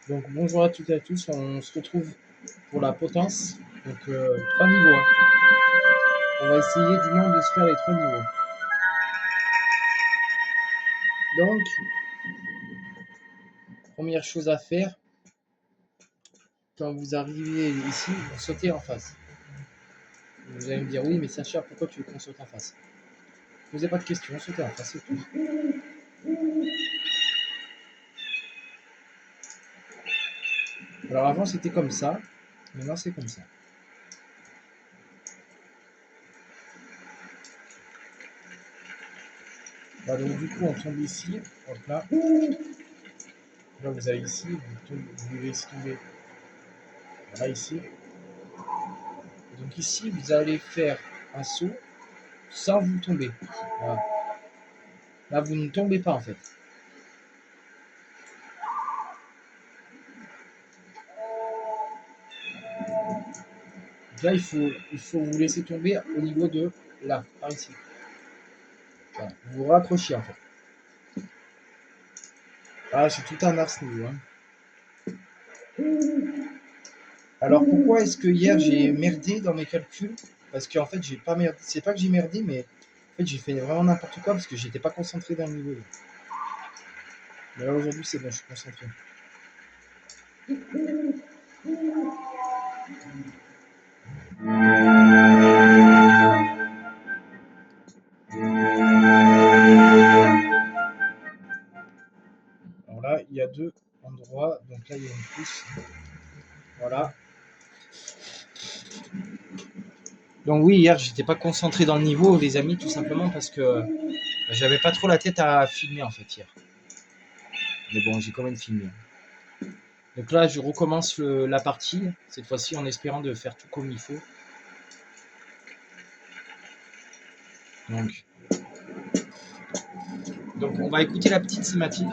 Donc bonjour à toutes et à tous, on se retrouve pour la potence. Donc 3 niveaux, hein. On va essayer du moins de se faire les 3 niveaux. Donc, première chose à faire, quand vous arrivez ici, vous sautez en face. Vous allez me dire oui mais Sacha, pourquoi tu veux qu'on saute en face? Posez pas de questions, sautez en face, c'est tout. Alors avant c'était comme ça, maintenant c'est comme ça. Bah, donc du coup on tombe ici, hop là. Là vous allez ici, vous devez ici tomber. Voilà ici. Donc ici vous allez faire un saut sans vous tomber. Voilà. Là vous ne tombez pas en fait. Donc là il faut vous laisser tomber au niveau de là, par ici. Voilà. Vous vous raccrochez en fait. Ah, c'est tout un art ce niveau. Hein. Alors pourquoi est-ce que hier j'ai merdé dans mes calculs? Parce qu'en fait j'ai pas merdé. C'est pas que j'ai merdé, mais en fait j'ai fait vraiment n'importe quoi parce que j'étais pas concentré dans le niveau. Mais là aujourd'hui c'est bon, je suis concentré. Alors là il y a 2 endroits, donc là il y a une pousse. Voilà. Donc oui, hier j'étais pas concentré dans le niveau, les amis, tout simplement parce que j'avais pas trop la tête à filmer en fait hier. Mais bon, j'ai quand même filmé. Donc là, je recommence la partie, cette fois-ci en espérant de faire tout comme il faut. Donc on va écouter la petite cinématique.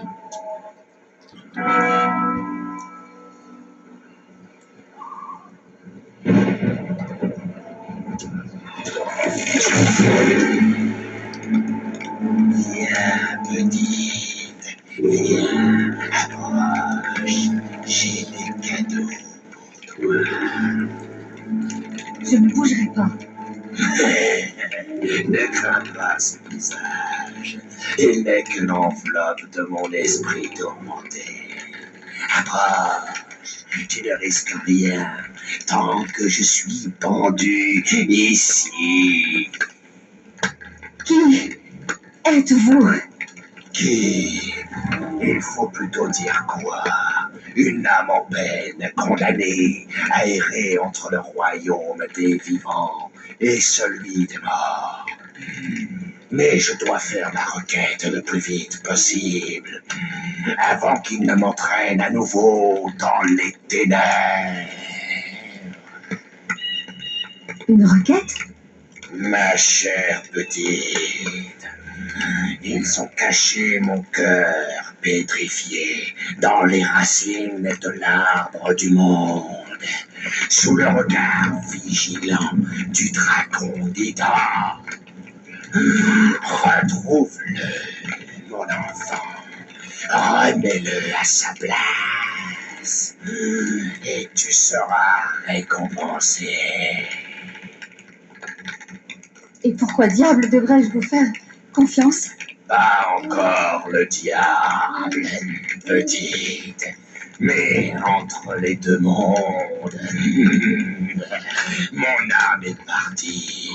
Viens, petite, viens, approche, j'ai des cadeaux pour toi. Je ne bougerai pas. Ne crains pas ce visage, il n'est que l'enveloppe de mon esprit tourmenté. Approche, tu ne risques rien, tant que je suis pendu ici. Qui êtes-vous? Qui? Il faut plutôt dire quoi? Une âme en peine, condamnée à errer entre le royaume des vivants et celui des morts. Mais je dois faire ma requête le plus vite possible, avant qu'il ne m'entraîne à nouveau dans les ténèbres. Une requête? Ma chère petite, ils ont caché mon cœur pétrifié dans les racines de l'arbre du monde, sous le regard vigilant du dragon d'Ida. Retrouve-le, mon enfant, remets-le à sa place, et tu seras récompensé. Et pourquoi diable devrais-je vous faire confiance? Pas encore le diable, petite, mais entre les deux mondes, mon âme est partie.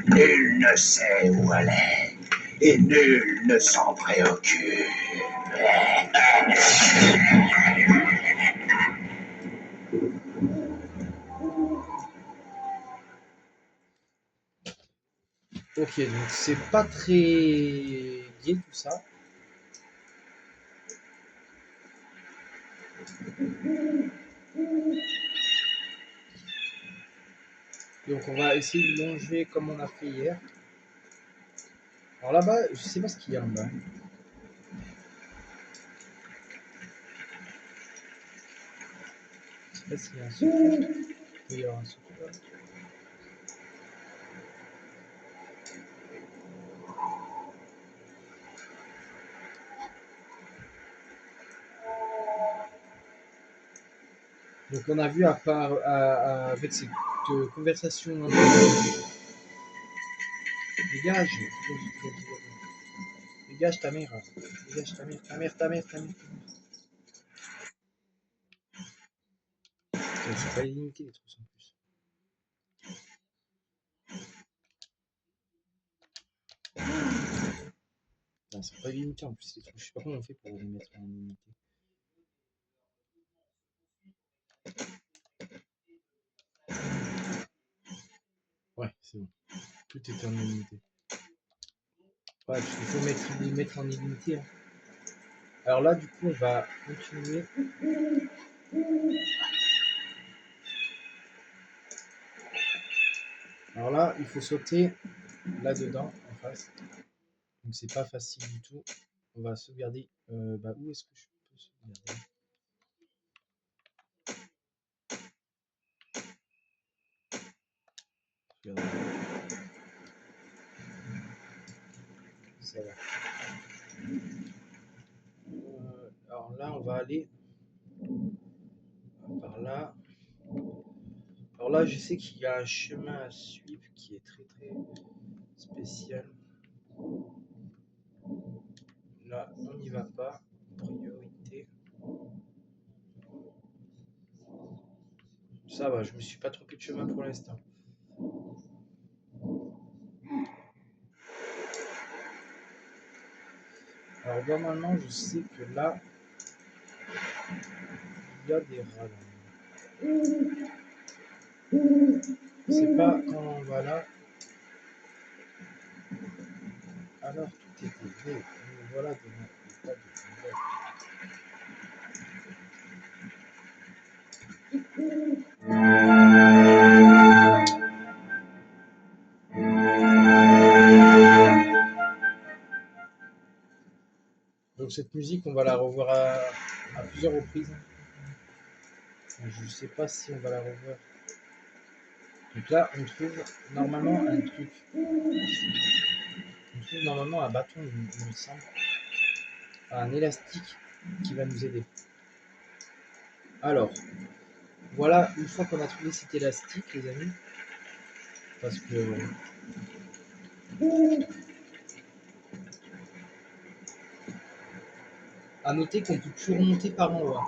Nul ne sait où elle est, et nul ne s'en préoccupe. Ok, donc c'est pas très gai tout ça. Donc on va essayer de longer comme on a fait hier. Alors là-bas, je sais pas ce qu'il y a en bas. Je sais pas s'il y a un secret. Oui, il y aura un secret. Donc on a vu à part avec cette conversation un peu dégage, dégage ta mère, dégage ta mère, ta mère, ta mère, ta mère. Putain, c'est pas illimité les trucs en plus. Putain, c'est pas illimité en plus les trucs. Je sais pas comment on fait pour les mettre en illimité. Ouais, c'est bon. Tout est en illimité. Ouais, parce qu'il faut les mettre en illimité. Hein. Alors là, du coup, on va continuer. Alors là, il faut sauter là-dedans, en face. Donc c'est pas facile du tout. On va sauvegarder. Où est-ce que je peux sauvegarder? Ça va. Alors là, on va aller par là. Alors là, je sais qu'il y a un chemin à suivre qui est très très spécial. Là, on n'y va pas. Priorité. Ça va, je me suis pas trompé de chemin pour l'instant. Alors normalement, je sais que là, il y a des rats. C'est pas quand on va là. Alors tout est élevé. Nous voilà devant l'état de combat. Donc cette musique, on va la revoir à plusieurs reprises. Je ne sais pas si on va la revoir. Donc là, on trouve normalement un truc. On trouve normalement un bâton, il me semble. Un élastique qui va nous aider. Alors, voilà, une fois qu'on a trouvé cet élastique, les amis, parce que à noter qu'on peut plus remonter par en haut.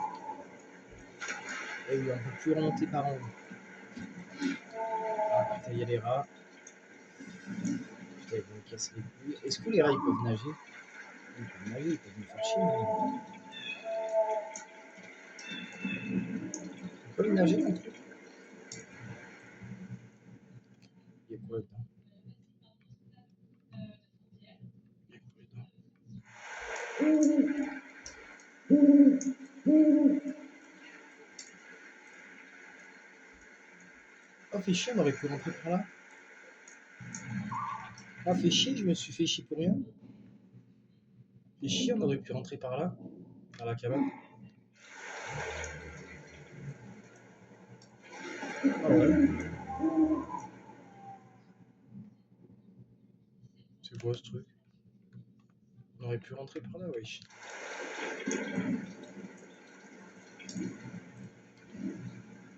Et oui, on peut plus remonter par en haut. Ah putain, il y a les rats. Putain, ils vont me casser les couilles. Est-ce que les rats ils peuvent nager? Ils peuvent nager, ils peuvent me faire chier. Mais... Ils peuvent nager entre eux. Il y a quoi dedans? Il y a quoi dedans? Oh, fait chier, on aurait pu rentrer par là. Ah, fait chier, je me suis fait chier pour rien. Fait chier, on aurait pu rentrer par là, par la cabane. Ah ouais. C'est quoi ce truc? On aurait pu rentrer par là, wesh.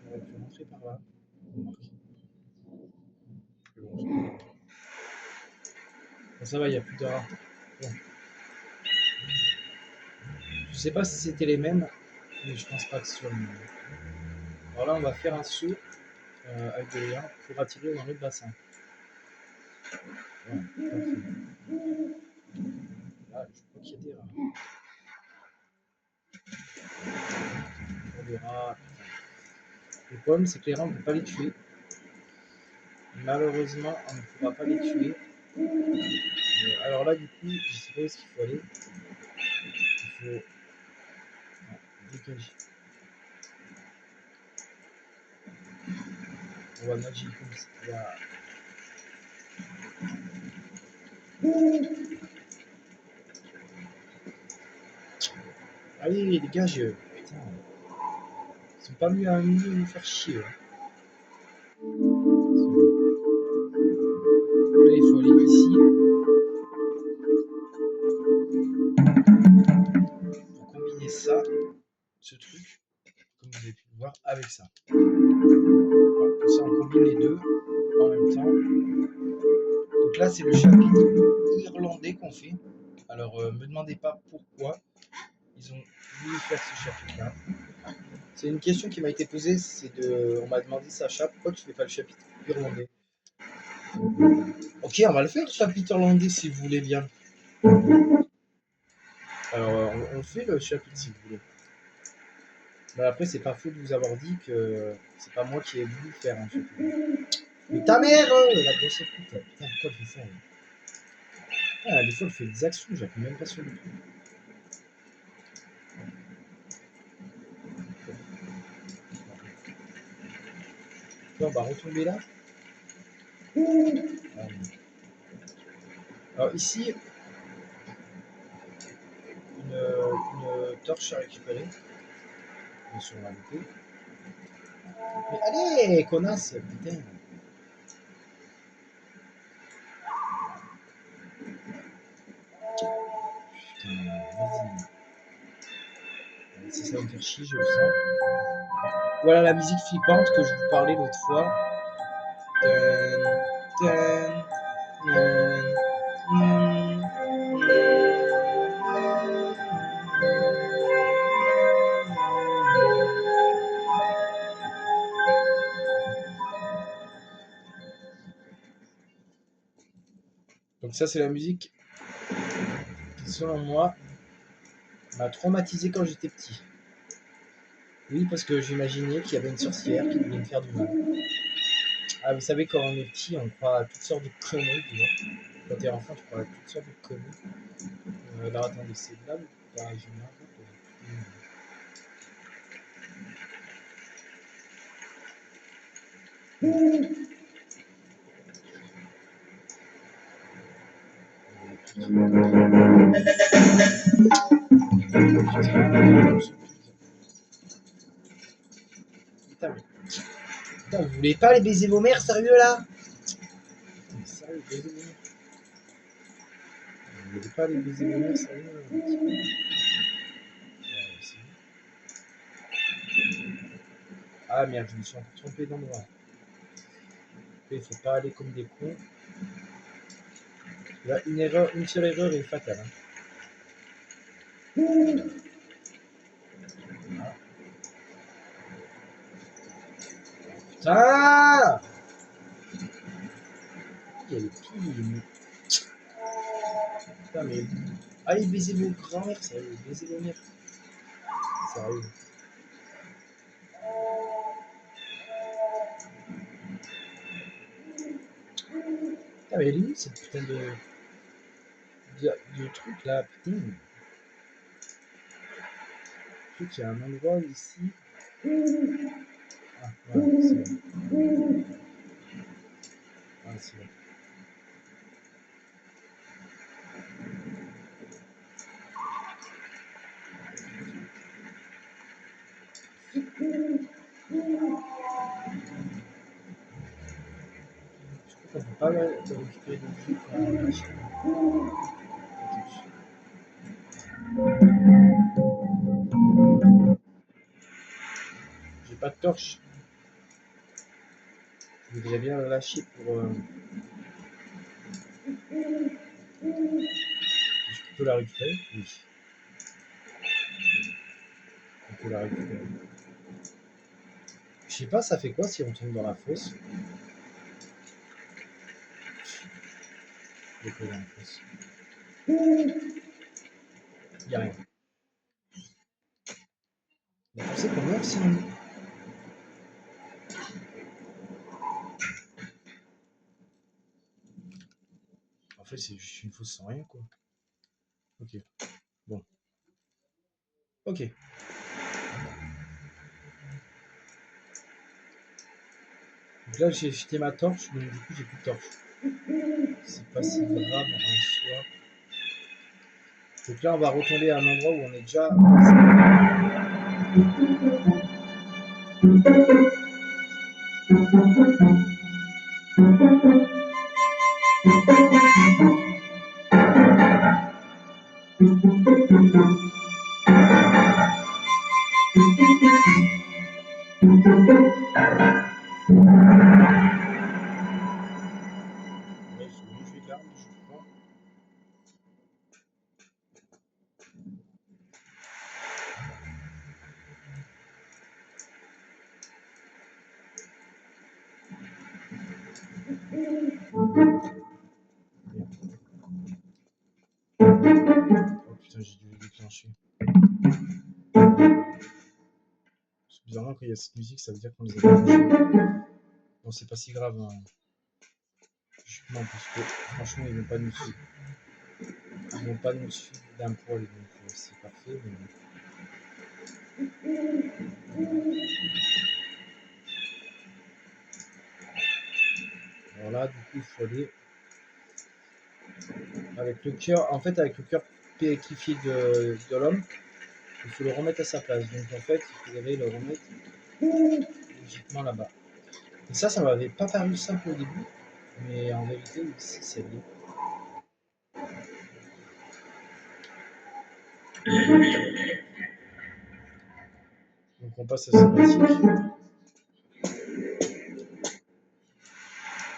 On aurait pu rentrer par là. Remarque. Bon, ça va, il n'y a plus de rats. Bon. Je sais pas si c'était les mêmes, mais je pense pas que ce soit les mêmes. Alors là, on va faire un saut avec de l'air pour attirer dans l'autre bassin. Voilà, parfait. Là, je crois qu'il y a des rats. Des rats. Le problème, c'est que les rats, on ne peut pas les tuer. Malheureusement, on ne pourra pas les tuer. Alors là, du coup, je sais pas où est-ce qu'il faut aller. Il faut dégager. On va nager comme ça. Allez, dégage. Putain. Ils sont pas venus à nous faire chier. Là, il faut aller ici. Pour combiner ça, ce truc. comme vous avez pu le voir, avec ça. Voilà, comme ça, on combine les deux en même temps. Donc là, c'est le chapitre irlandais qu'on fait. Alors, me demandez pas pourquoi ils ont voulu faire ce chapitre-là. C'est une question qui m'a été posée. On m'a demandé, Sacha, pourquoi tu fais pas le chapitre irlandais? Ok, on va le faire, le chapitre irlandais, si vous voulez bien. Alors, on fait le chapitre, si vous voulez. Mais après, c'est pas faux de vous avoir dit que c'est pas moi qui ai voulu faire un chapitre. Mais ta mère, la grosse pute. Putain, pourquoi elle fait ça? Ah, des fois, elle fait des actions, j'appuie même pas sur le truc. Là, on va retomber là. Alors ici, une torche à récupérer. Bien sûr, on l'a loupé. Mais allez, connasse, putain. Putain, vas-y. C'est ça, me faire chier, je le sens. Voilà la musique flippante que je vous parlais l'autre fois. Donc ça, c'est la musique qui, selon moi, m'a traumatisé quand j'étais petit. Oui, parce que j'imaginais qu'il y avait une sorcière qui voulait me faire du mal. Ah, vous savez, quand on est petit, on croit à toutes sortes de conneries. Quand t'es enfant, tu crois à toutes sortes de conneries. Alors attendez, c'est là ou pas? Je me rappelle. Putain, vous voulez pas les baiser vos mères, sérieux là? Putain, sérieux, baiser vos mères. Vous voulez pas les baiser vos mères, sérieux là? Ah merde, je me suis encore trompé d'endroit. Il faut pas aller comme des cons. Là, une seule erreur est fatale. Hein. Putain! Il y a les piles. Putain, mais. Allez, baiser vos grands-mères, sérieux. Baiser vos mères. Sérieux. Putain, mais elle est où cette putain de truc là? Putain. Je sais qu'il y a un endroit ici. Ah, voilà, c'est bon. Ah, c'est bon. Je crois qu'on peut pas récupérer des trucs quand on lâche. J'ai pas de torche. Je voudrais bien la lâcher pour. Je peux la récupérer? Oui. On peut la récupérer. Je sais pas, ça fait quoi si on tombe dans la fosse? Dans la fosse. Y a rien. Vous pensez qu'on meurt si on. En fait, c'est juste une fosse sans rien, quoi. Ok. Bon. Ok. Donc là, j'ai jeté ma torche, donc du coup, j'ai plus de torche. C'est pas si grave en soi. Donc là, on va retomber à un endroit où on est déjà. Ouais, il faut bouger l'arme, je crois. Oh putain, j'ai dû le déclencher. Bizarrement, quand il y a cette musique, ça veut dire qu'on les a déclenchés. Bon, c'est pas si grave, hein. Justement, parce que franchement, ils vont pas nous suivre. Ils vont pas nous suivre d'un poil, donc c'est parfait. Mais... Alors là, du coup, il faut aller avec le cœur. En fait, avec le cœur pétrifié de l'homme, il faut le remettre à sa place. Donc en fait, il faudrait le remettre logiquement là-bas. Et ça m'avait pas paru simple au début, mais en vérité, ici, c'est bien. Donc on passe à cinématique.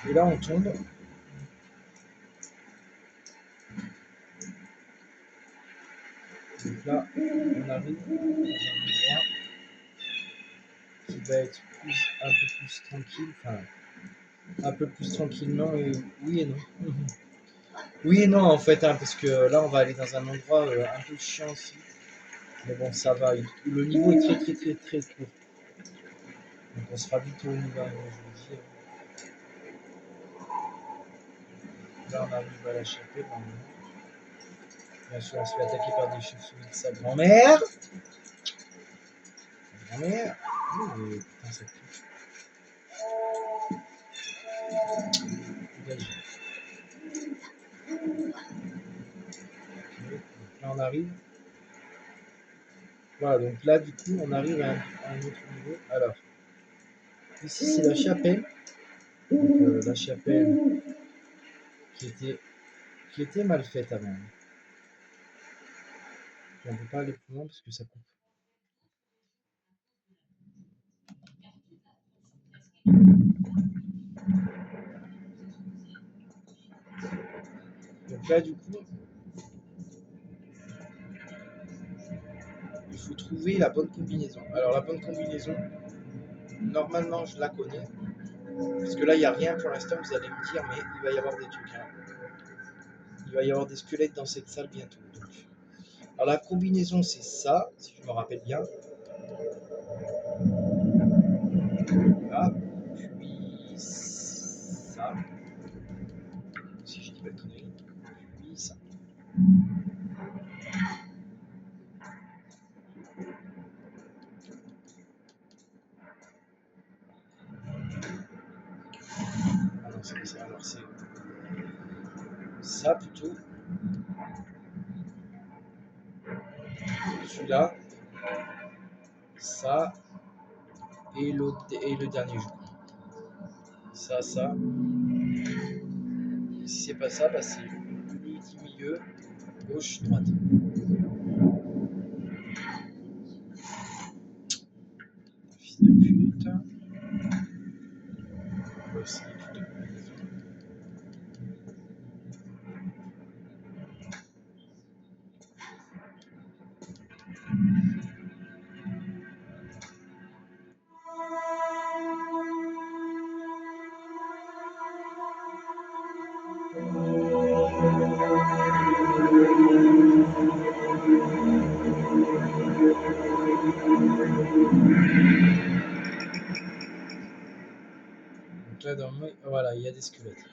Et là, on tombe. Donc là, on arrive dans un endroit qui va être un peu plus tranquille. Enfin, un peu plus tranquillement, et oui et non. Oui et non, en fait, hein, parce que là, on va aller dans un endroit un peu chiant aussi. Mais bon, ça va. Le niveau est très court. Donc on sera vite au niveau, je vous dis. Là, on arrive à la chapelle. Bien sûr, on se fait attaquer par des chauves-souris de sa grand-mère. Grand-mère. Oui, putain, ça pue. Dégagez. Okay. Donc là, on arrive. Voilà, donc là, du coup, on arrive à un autre niveau. Alors, ici, c'est la chapelle. Donc, la chapelle qui était mal faite avant. On ne peut pas aller plus loin parce que ça coupe. Donc là, du coup, il faut trouver la bonne combinaison. Alors, la bonne combinaison, normalement, je la connais. Parce que là, il n'y a rien pour l'instant, vous allez me dire, mais il va y avoir des trucs. Hein. Il va y avoir des squelettes dans cette salle bientôt. Donc. Alors, la combinaison, c'est ça, si je me rappelle bien. Là, puis ça. Si je dis pas de conneries. Puis ça. Ah non, c'est pas ça. Alors, c'est ça plutôt. Celui-là. Ça. Et le dernier jeu. Ça. Et si c'est pas ça, bah c'est milieu, gauche, droite. Fils de pute. On va essayer toutes les combinaisons. Donc là, dans le voilà, il y a des squelettes.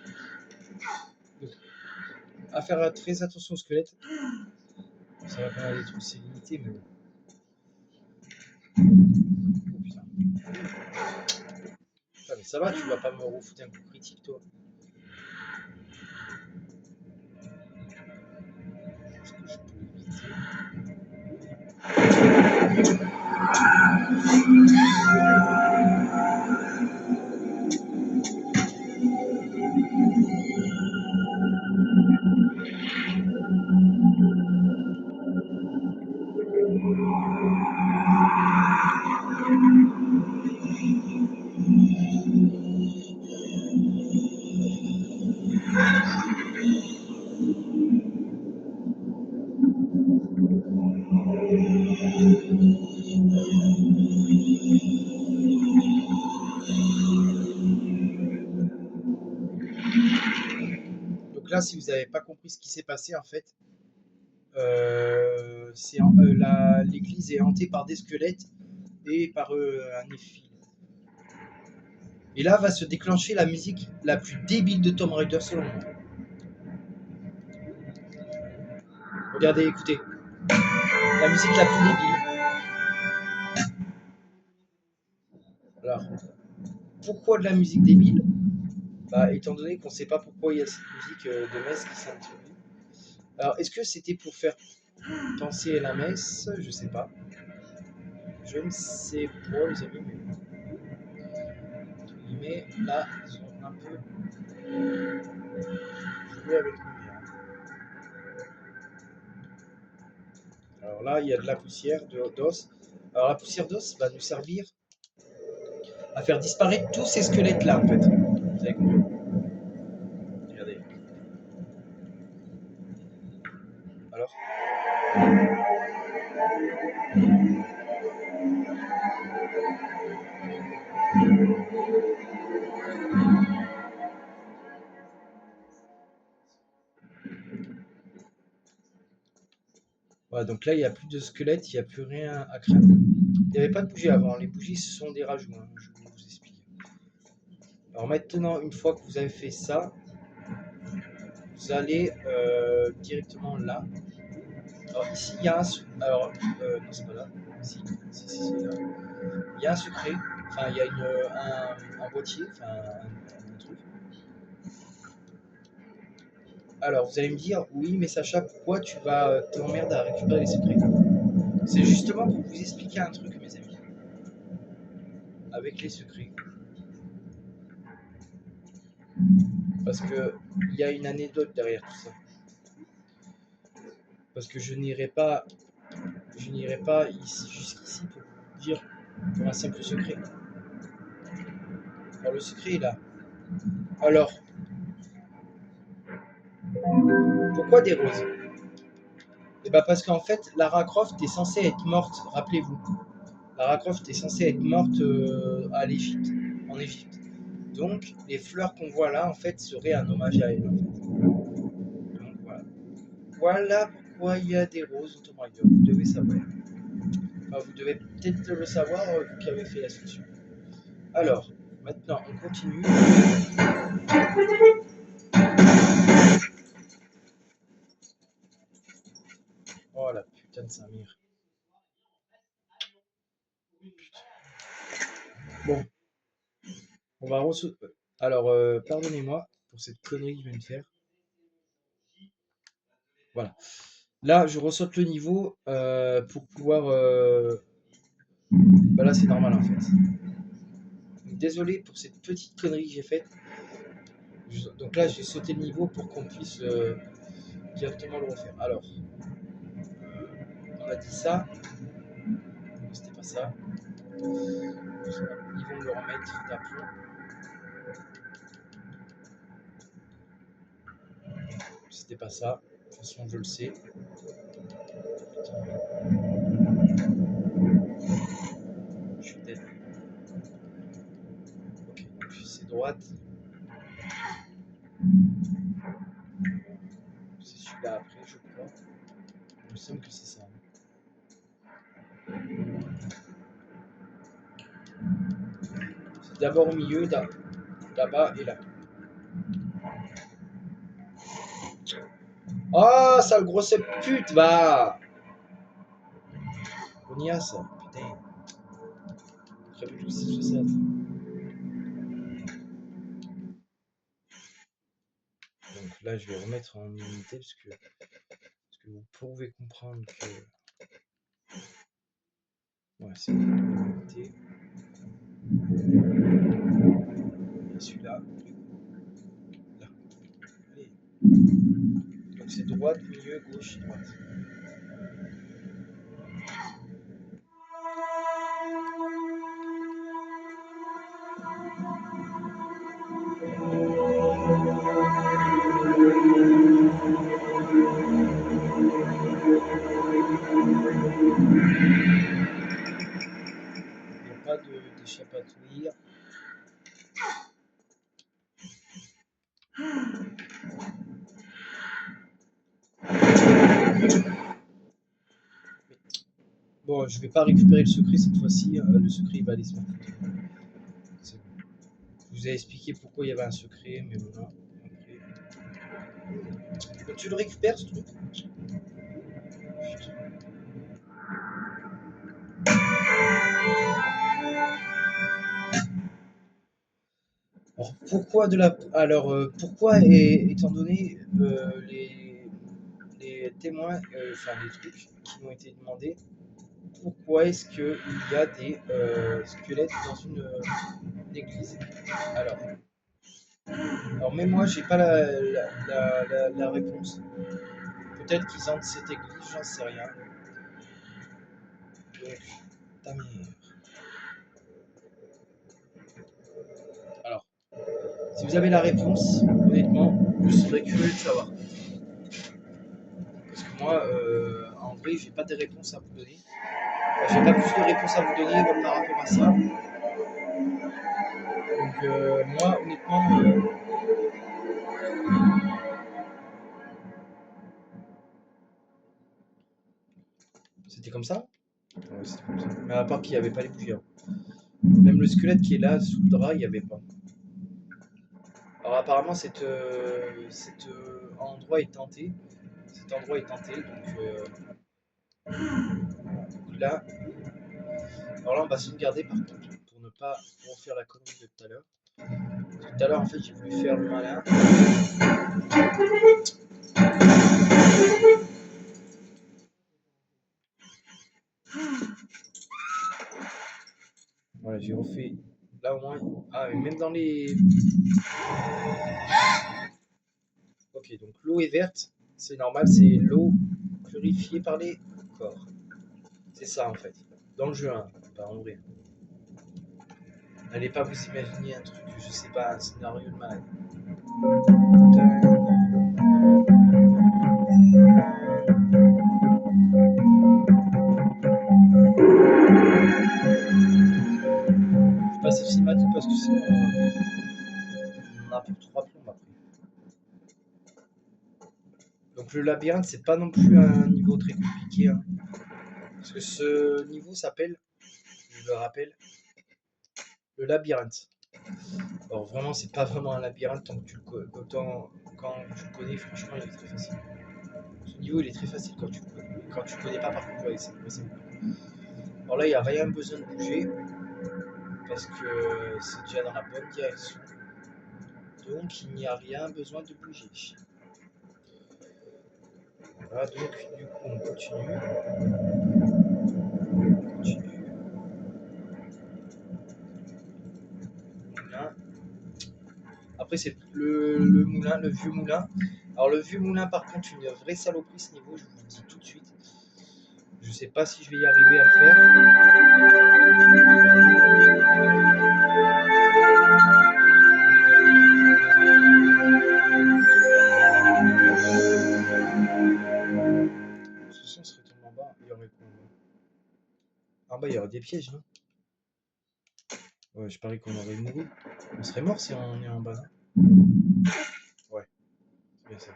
Donc, à faire très attention aux squelettes. Ça va quand même être c'est limité, mais bon. Oh putain. Putain, mais ça va, tu vas pas me refoutre un coup critique, toi. Est-ce que je peux éviter? là, si vous n'avez pas compris ce qui s'est passé, en fait, l'église est hantée par des squelettes et par un néphile. Et là va se déclencher la musique la plus débile de Tomb Raider selon moi. Regardez, écoutez. La musique la plus débile. Alors, pourquoi de la musique débile? Bah, étant donné qu'on ne sait pas pourquoi il y a cette musique de messe qui s'introduit. Alors, est-ce que c'était pour faire penser à la messe? Je sais pas. Je ne sais pas, les amis, mais là, ils ont un peu joué avec lumière. Alors là, il y a de la poussière d'os. Alors la poussière d'os va nous servir à faire disparaître tous ces squelettes-là, en fait. Vous avez compris? Regardez. Alors? Voilà, donc là, il n'y a plus de squelettes, il n'y a plus rien à craindre. Il n'y avait pas de bougies avant. Les bougies, ce sont des rajouts, hein, je vais vous expliquer. Alors maintenant, une fois que vous avez fait ça, vous allez directement là. Alors ici, il y a un... Alors, non, c'est pas là. Si, là. Il y a un secret. Enfin, il y a un boîtier. Enfin, un truc. Alors, vous allez me dire, oui, mais Sacha, pourquoi tu vas t'emmerder à récupérer les secrets? C'est justement pour vous expliquer un truc, mes amis. Avec les secrets. Parce que il y a une anecdote derrière tout ça. Parce que je n'irai pas jusqu'ici pour vous dire pour un simple secret. Alors le secret est là. Alors, pourquoi des roses? Et bien parce qu'en fait, Lara Croft est censée être morte, rappelez-vous. Lara Croft est censée être morte en Égypte. Donc, les fleurs qu'on voit là, en fait, seraient un hommage à elle, en fait. Donc voilà. Voilà pourquoi il y a des roses au Tomb Raider. Vous devez savoir. Enfin, vous devez peut-être le savoir, vous qui avez fait la solution. Alors, maintenant, on continue. Oh la putain de Samir. Bon, on va alors, pardonnez-moi pour cette connerie que je viens de faire. Voilà. Là, je ressaute le niveau pour pouvoir... Bah là, c'est normal en fait. Donc, désolé pour cette petite connerie que j'ai faite. Donc là, j'ai sauté le niveau pour qu'on puisse directement le refaire. Alors, on a dit ça. C'était pas ça. Ils vont me le remettre d'aplomb. C'était pas ça. De toute façon, je le sais. Je suis dead. Ok, donc c'est droite. C'est celui-là après, je crois. Il me semble que c'est ça. C'est d'abord au milieu, là-bas et là. Oh, sale grosse pute, va! On y a ça, putain. Très bien que c'est ça. Donc là, je vais remettre en unité parce que vous pouvez comprendre que. Ouais, c'est une unité. Et celui-là. Là. Allez. Donc c'est droite, milieu, gauche, droite. Il n'y a pas d'échappatoire. Bon, je vais pas récupérer le secret cette fois-ci. Le secret, il va aller se faire foutre. C'est bon. Je vous ai expliqué pourquoi il y avait un secret, mais voilà. Après... Donc, tu le récupères, ce truc? Putain. Alors, pourquoi de la... Alors, pourquoi, étant donné les témoins, enfin les trucs qui m'ont été demandés, pourquoi est-ce qu'il y a des squelettes dans une église? Alors même moi, j'ai pas la réponse. Peut-être qu'ils entrent cette église, j'en sais rien. Donc, ta mère. Alors, si vous avez la réponse, honnêtement, je serais curieux de savoir. Parce que moi, en vrai, j'ai pas de réponse à vous donner. Enfin, j'ai pas plus de réponses à vous donner par rapport à ça. Donc, moi, honnêtement, c'était comme ça? Ouais, c'était comme ça. Mais à part qu'il n'y avait pas les bougies. Hein. Même le squelette qui est là, sous le drap, il n'y avait pas. Alors apparemment, cet endroit est tenté. Cet endroit est tenté, donc là... Alors là, on va sauvegarder par contre, pour ne pas refaire la connerie de tout à l'heure. Tout à l'heure, en fait, j'ai voulu faire le malin. Voilà, j'ai refait. Là au moins. Ah, mais même dans les. Ok, donc l'eau est verte. C'est normal, c'est l'eau purifiée par les corps. C'est ça en fait. Dans le jeu 1, pas en vrai. N'allez pas vous imaginer un truc, je sais pas, un scénario de malade. Je passe au cinématique parce que sinon on a pour 3 plombs après. Donc le labyrinthe, c'est pas non plus un niveau très compliqué. Hein. Parce que ce niveau s'appelle, je le rappelle, le labyrinthe. Alors vraiment, c'est pas vraiment un labyrinthe tant que tu le connais. Quand tu le connais, franchement, il est très facile. Ce niveau, il est très facile quand tu le connais. Quand tu le connais pas, par contre, ouais, c'est possible. Alors là, il n'y a rien besoin de bouger parce que c'est déjà dans la bonne direction. Donc, il n'y a rien besoin de bouger. Voilà, donc du coup, on continue. On continue. Moulin. Après, c'est le moulin, le vieux moulin. Alors, le vieux moulin, par contre, une vraie saloperie ce niveau, je vous le dis tout de suite. Je sais pas si je vais y arriver à le faire. Ce son serait tombé en bas, il y aurait quoi en bas? En bas, il y aurait des pièges, non? Ouais, je parie qu'on aurait mouru. On serait mort si on est en bas, non? Ouais, c'est bien ça.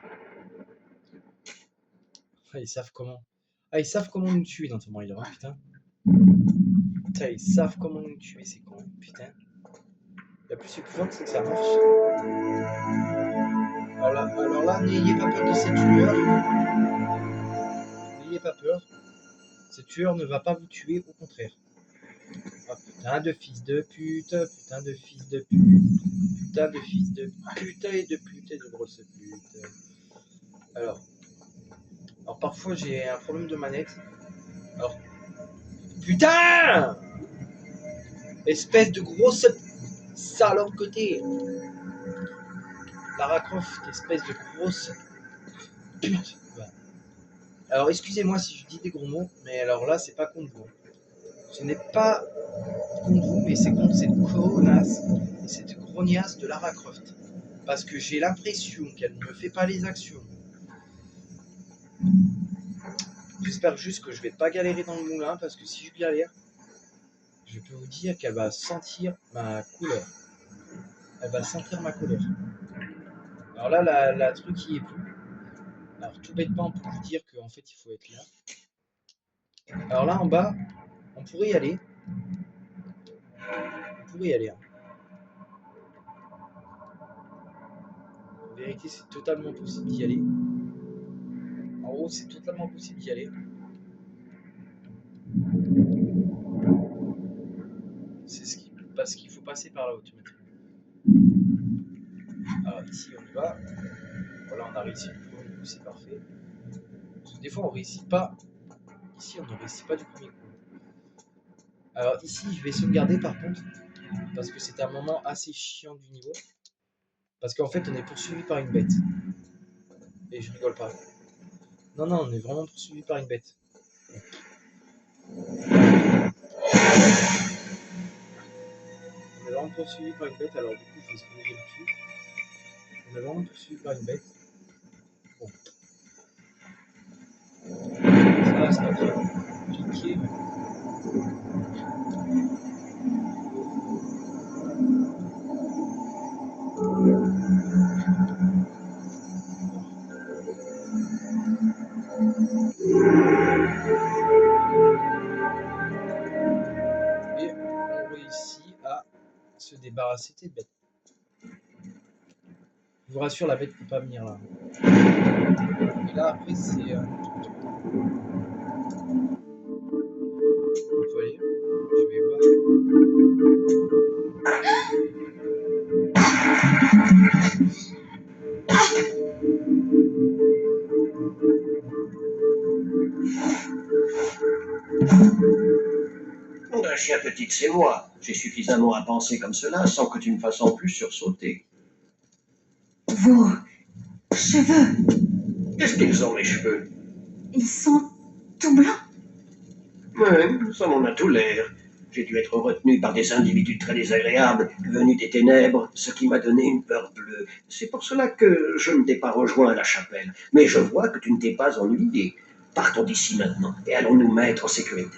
Ah, ils savent comment. Ah, ils savent comment nous tuer dans Tomb Raider, hein, putain. Putain, ils savent comment nous tuer, c'est con, putain. La plus suffisante, c'est que ça marche. Alors là, n'ayez pas peur de cette tueur. N'ayez pas peur. Cette tueur ne va pas vous tuer, au contraire. Ah, putain de fils de pute, putain de fils de pute, putain de fils de putain et de pute et de grosse pute. Alors parfois j'ai un problème de manette. Alors, putain! Espèce de grosse salope côté. Lara Croft, espèce de grosse pute. Ouais. Alors excusez-moi si je dis des gros mots, mais alors là c'est pas contre vous. Ce n'est pas contre vous, mais c'est contre cette connasse et cette grognasse de Lara Croft. Parce que j'ai l'impression qu'elle ne me fait pas les actions. J'espère juste que je vais pas galérer dans le moulin, parce que si je galère, je peux vous dire qu'elle va sentir ma couleur. Elle va sentir ma couleur. Alors là, la truc y est plus. Alors tout bêtement, on peut vous dire qu'en fait, il faut être là. Alors là en bas, on pourrait y aller. On pourrait y aller. Hein. En vérité, c'est totalement possible d'y aller. En haut, c'est totalement possible d'y aller. C'est ce qui... parce qu'il faut passer par là automatiquement. Alors ici, on y va. Voilà, on a réussi le premier coup, c'est parfait. Parce que des fois, on réussit pas. Ici, on ne réussit pas du premier coup. Alors ici, je vais sauvegarder par contre. Parce que c'est un moment assez chiant du niveau. Parce qu'en fait, on est poursuivi par une bête. Et je rigole pas. Non, non, on est vraiment poursuivi par une bête. On est vraiment poursuivi par une bête, alors du coup, je vais se bouger dessus. On est vraiment poursuivi par une bête. Bon. Ça vient piquer. Et on réussit à se débarrasser de cette bête. Je vous rassure, la bête ne peut pas venir là. Et là, après, c'est un autre tour. On peut aller. Je vais voir. Un chien petite, c'est moi. J'ai suffisamment à penser comme cela sans que tu me fasses en plus sursauter. Vos cheveux, Qu'est-ce qu'ils ont, mes cheveux? ils sont tout blancs. Oui, ça m'en a tout l'air. J'ai dû être retenu par des individus très désagréables, venus des ténèbres, ce qui m'a donné une peur bleue. C'est pour cela que je ne t'ai pas rejoint à la chapelle. Mais je vois que tu ne t'es pas ennuyé. Partons d'ici maintenant et allons nous mettre en sécurité.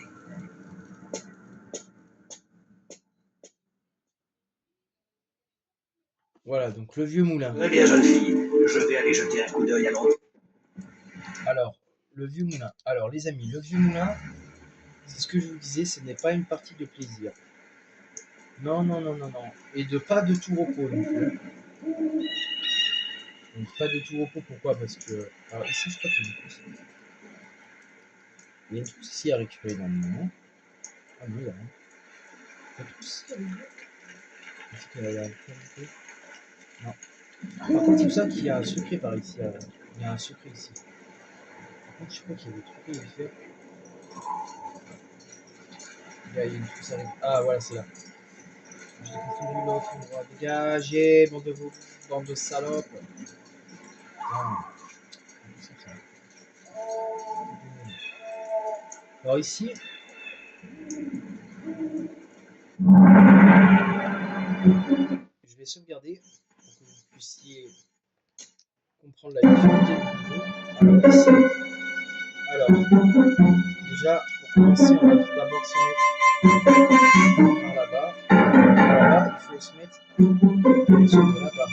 Voilà, donc le vieux moulin. Très bien, jeune fille. Je vais aller jeter un coup d'œil à l'entrée. Alors, le vieux moulin. Alors, les amis, le vieux moulin, c'est ce que je vous disais, ce n'est pas une partie de plaisir. Non, non, non, non, non. Et pas de tout repos non plus. Donc, pas de tout repos, pourquoi? Parce que. Alors, ici, je crois qu'il y a une trousse. Il y a une trousse ici à récupérer dans le moment. Ah non, il y a rien. Il y a une trousse ici à récupérer. Est-ce qu'il y a un peu? Non. Par contre, il me semble qu'il y a un secret par ici. Il y a un secret ici. Par contre, je crois qu'il y a des trucs à y faire. Il y a une trousse à récupérer. Ah, voilà, c'est là. J'ai confondu l'autre endroit. Dégagez, bande de salopes. Putain. Alors ici, je vais sauvegarder pour que vous puissiez comprendre la difficulté du niveau. Alors ici, déjà, pour commencer, on va d'abord se mettre par là-bas. Alors là, il faut se mettre en direction de là-bas.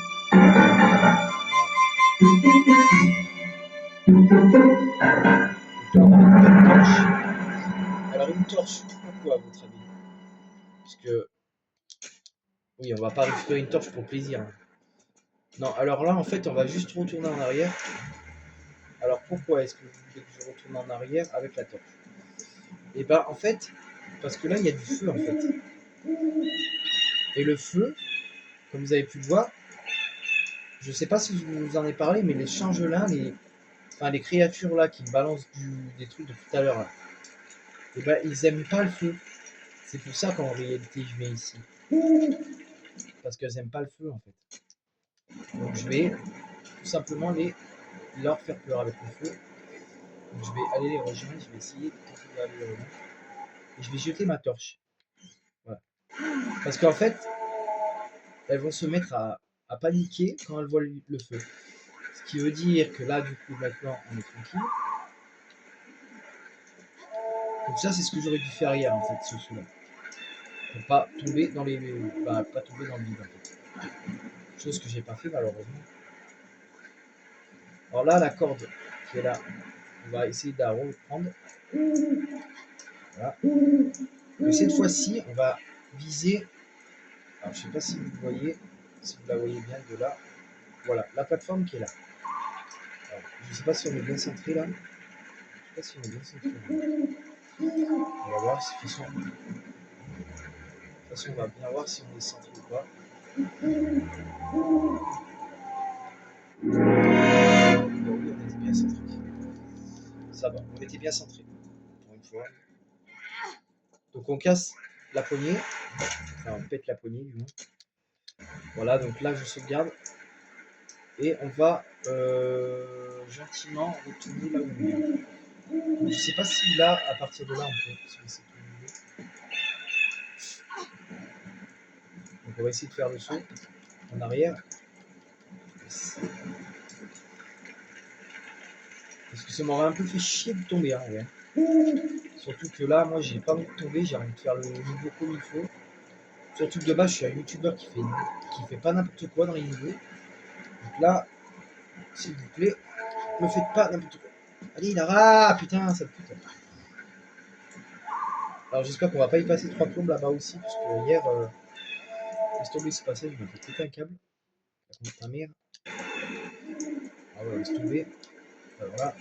Donc là, on a une torche. Alors une torche, pourquoi à votre avis? Parce que, oui, on va pas récupérer une torche pour plaisir. Non, alors là, en fait, on va juste retourner en arrière. Alors pourquoi est-ce que vous voulez que je retourne en arrière avec la torche? Et ben en fait, parce que là, il y a du feu en fait. Et le feu, comme vous avez pu le voir, je sais pas si je vous en ai parlé, mais les changelins, les créatures là qui balancent des trucs de tout à l'heure, et ben ils aiment pas le feu. C'est pour ça qu'en réalité je viens ici. Parce qu'elles aiment pas le feu en fait. Donc je vais tout simplement leur faire peur avec le feu. Donc je vais aller les rejoindre, je vais essayer d'aller les rejoindre. Et je vais jeter ma torche. Voilà. Parce qu'en fait, elles vont se mettre à paniquer quand elles voient le feu. Ce qui veut dire que là, du coup, maintenant, on est tranquille. Donc ça, c'est ce que j'aurais dû faire hier, en fait, ce saut-là. Pour pas tomber dans pas tomber dans le vide, en fait. Chose que j'ai pas fait, malheureusement. Alors là, la corde qui est là, on va essayer de la reprendre. Voilà. Et cette fois-ci, on va viser. Alors, je sais pas si vous voyez, si vous la voyez bien de là. Voilà, la plateforme qui est là. Alors, je sais pas si on est bien centré là. Je sais pas si on est bien centré. On va voir. De toute façon, on va bien voir si on est centré ou pas. Oui, on était bien centré. Ça va, on était bien centré. Pour une fois. Donc on casse la poignée. Enfin, on pète la poignée du moins. Voilà, donc là je sauvegarde. Et on va gentiment retourner là où on est. Donc, je sais pas si là, à partir de là, on peut se laisser tourner. Donc on va essayer de faire le saut en arrière. Parce que ça m'aurait un peu fait chier de tomber. Hein, ouais. Surtout que là, moi, j'ai pas envie de tomber, j'ai envie de faire le niveau comme il faut. Surtout que de base, je suis un youtubeur qui fait pas n'importe quoi dans les niveaux. Donc là, s'il vous plaît, me faites pas n'importe quoi. Allez, Lara, putain, ça me pute. Alors j'espère qu'on va pas y passer 3 plombes là-bas aussi, parce que hier, laisse tomber ce passage, il m'a fait péter un câble. Ça compte ta mère. Ah ouais, laisse tomber. Voilà.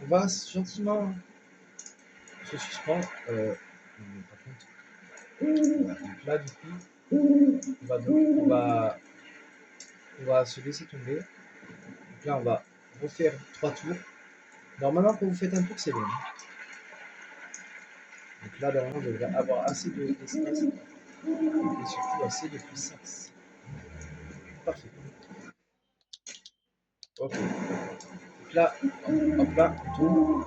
On va gentiment se suspendre. Par contre, voilà. Donc là, du coup, on va se laisser tomber. Donc là, on va refaire 3 tours. Normalement, quand vous faites un tour, c'est bon. Donc là, normalement, on devrait avoir assez d'espace et surtout assez de puissance. Parfait. Ok. Donc là, hop là, on tourne.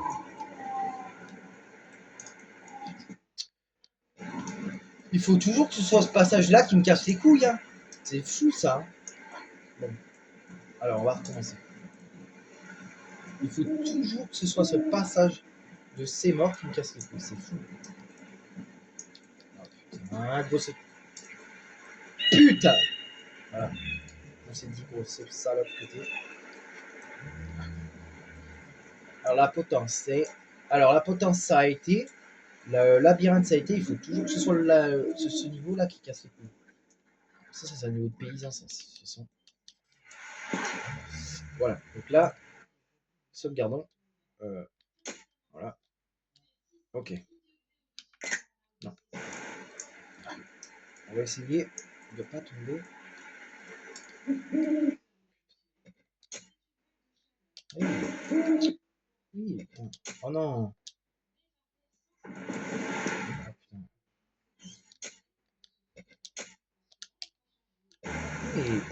Il faut toujours que ce soit ce passage-là qui me casse les couilles. Hein. C'est fou ça. Hein. Bon. Alors, on va recommencer. Il faut toujours que ce soit ce passage de ces morts qui me casse les couilles. C'est fou. Oh, putain, grosse... Putain. Voilà. On s'est dit grosse salope côté. Alors, la potence, c'est... Alors, la potence, ça a été... Le labyrinthe, ça a été... Il faut toujours que ce soit ce niveau-là qui casse les couilles. Ça, c'est un niveau de paysan, ça. C'est voilà. Donc là, sauvegardons. Voilà. Ok. Non. On va essayer de ne pas tomber. Oui. Oui. Oh non. Oh, putain. Oui.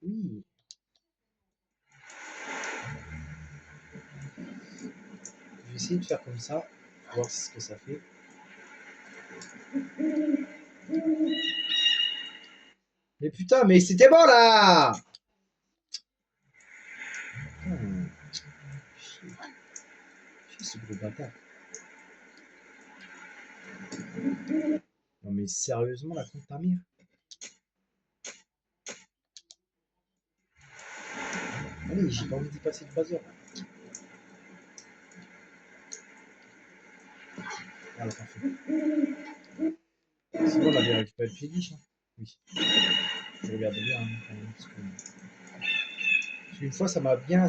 Oui. Je vais essayer de faire comme ça. Voir ce que ça fait. Mais putain, mais c'était bon là. Chier. Chier ce gros bâtard. Non mais sérieusement, la compte ta mère. Allez, j'ai pas envie d'y passer de buzzer. Voilà, parfait. C'est bon, on avait récupéré le pied guiche. Hein. Oui. Je regarde bien. Hein, quand même, parce qu'une fois, ça m'a bien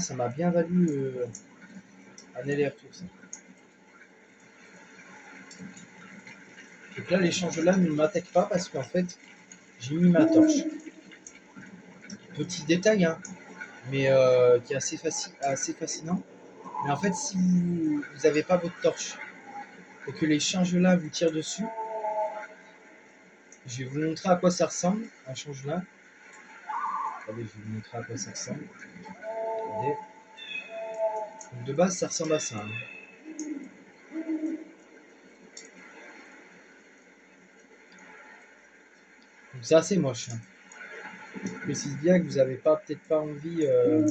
valu un aller-retour. Ça. Donc là, l'échange là ne m'attaque pas parce qu'en fait, j'ai mis ma torche. Petit détail, hein, mais qui est assez fascinant. Mais en fait, si vous n'avez pas votre torche et que les changelins vous tirent dessus, je vais vous montrer à quoi ça ressemble, un changelin. Attendez, je vais vous montrer à quoi ça ressemble. Attendez. Donc de base, ça ressemble à ça. Hein. Donc c'est assez moche. Hein. Je précise bien que vous n'avez peut-être pas envie de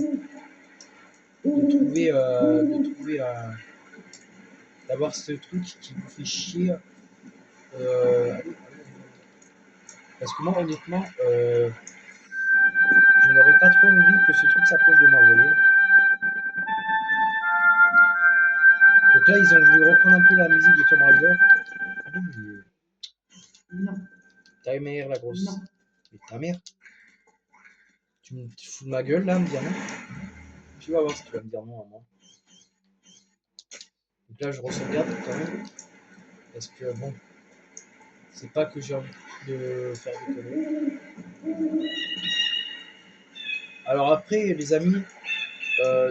trouver d'avoir ce truc qui vous fait chier. Parce que moi, honnêtement, je n'aurais pas trop envie que ce truc s'approche de moi, vous voyez. Donc là, ils ont voulu reprendre un peu la musique de Tomb Raider. Ouh, Non, ta mère, la grosse. non. Mais ta mère, tu me fous de ma gueule là, me dire non? Tu vas voir si tu vas me dire non à moi. Donc là, je re-sauvegarde quand même. Parce que bon, c'est pas que j'ai envie de faire des conneries. Alors après, les amis,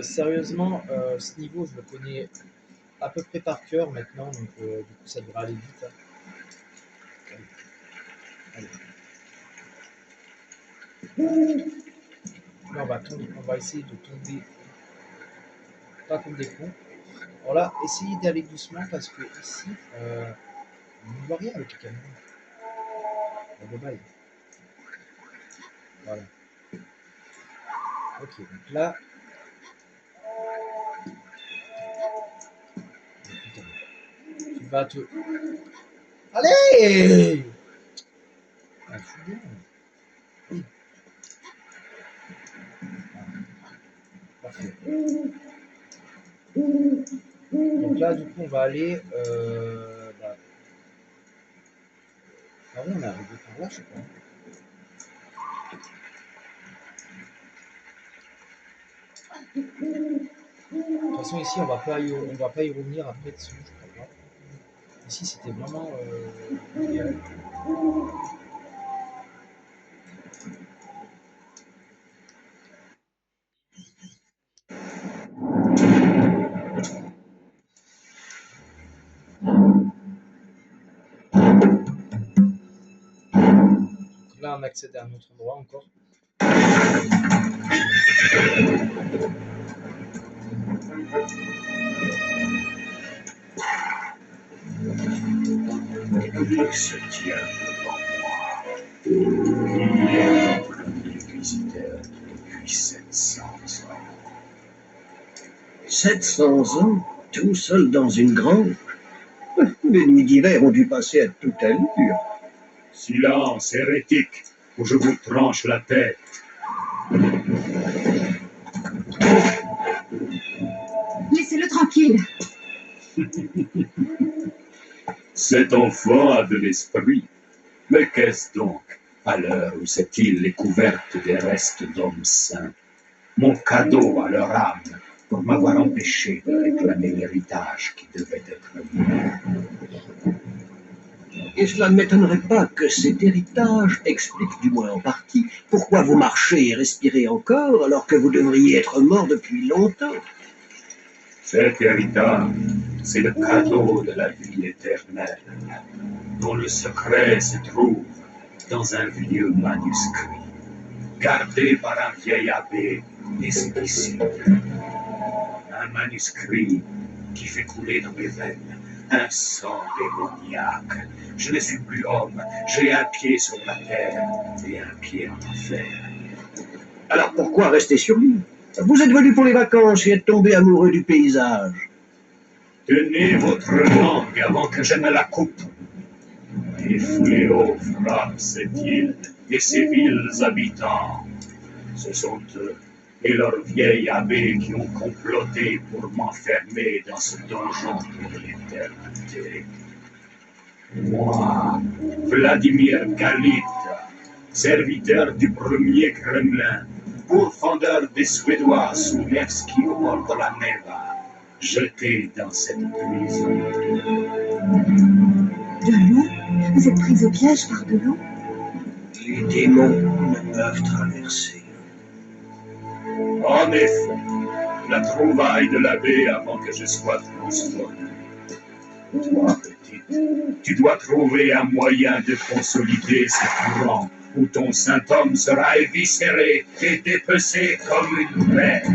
sérieusement, ce niveau, je le connais à peu près par cœur maintenant, donc du coup, ça devrait aller vite. Hein. Allez, allez. Là, on va essayer de tomber pas comme des cons. Alors là, essayez d'aller doucement parce que ici, on ne voit rien avec le camion. La bail. Voilà. Ok, donc là. Putain, tu vas te. Allez! Ah, je suis bien. Oui. Ah, parfait. Donc là, du coup, on va aller. Bah, ah oui, on est arrivé par là, je crois. De toute façon, ici, on va pas y revenir après dessus, je crois pas. Ici, c'était vraiment idéal. Donc là, on accède à un autre endroit encore. Il se tient devant moi. Il est mon premier visiteur depuis 700 ans. 700 ans, tout seul dans une grange. Les nuits d'hiver ont dû passer à toute allure. Silence, hérétique, ou je vous tranche la tête. Laissez-le tranquille. Cet enfant a de l'esprit. Mais qu'est-ce donc, à l'heure où cette île est couverte des restes d'hommes saints? Mon cadeau à leur âme, pour m'avoir empêché de réclamer l'héritage qui devait être mien. Et cela ne m'étonnerait pas que cet héritage explique, du moins en partie, pourquoi vous marchez et respirez encore alors que vous devriez être mort depuis longtemps. Cet héritage, c'est le cadeau de la vie éternelle, dont le secret se trouve dans un vieux manuscrit, gardé par un vieil abbé explicite. Un manuscrit qui fait couler dans mes veines un sang démoniaque. Je ne suis plus homme, j'ai un pied sur la terre et un pied en enfer. Alors pourquoi rester sur l'île? Vous êtes venu pour les vacances et êtes tombé amoureux du paysage. Tenez votre langue avant que je ne la coupe. Les fléaux frappent cette île et ses villes habitants. Ce sont eux et leur vieil abbé qui ont comploté pour m'enfermer dans ce donjon pour l'éternité. Moi, Vladimir Galita, serviteur du premier Kremlin, pourfendeur des Suédois sous Nevski au bord de la Neva, jeté dans cette prison. De l'eau? Vous êtes pris au piège par de l'eau? Les démons ne peuvent traverser. En effet, la trouvaille de l'abbé avant que je sois transformé. Toi, petite, tu dois trouver un moyen de consolider ce courant où ton Saint-Homme sera éviscéré et dépecé comme une bête.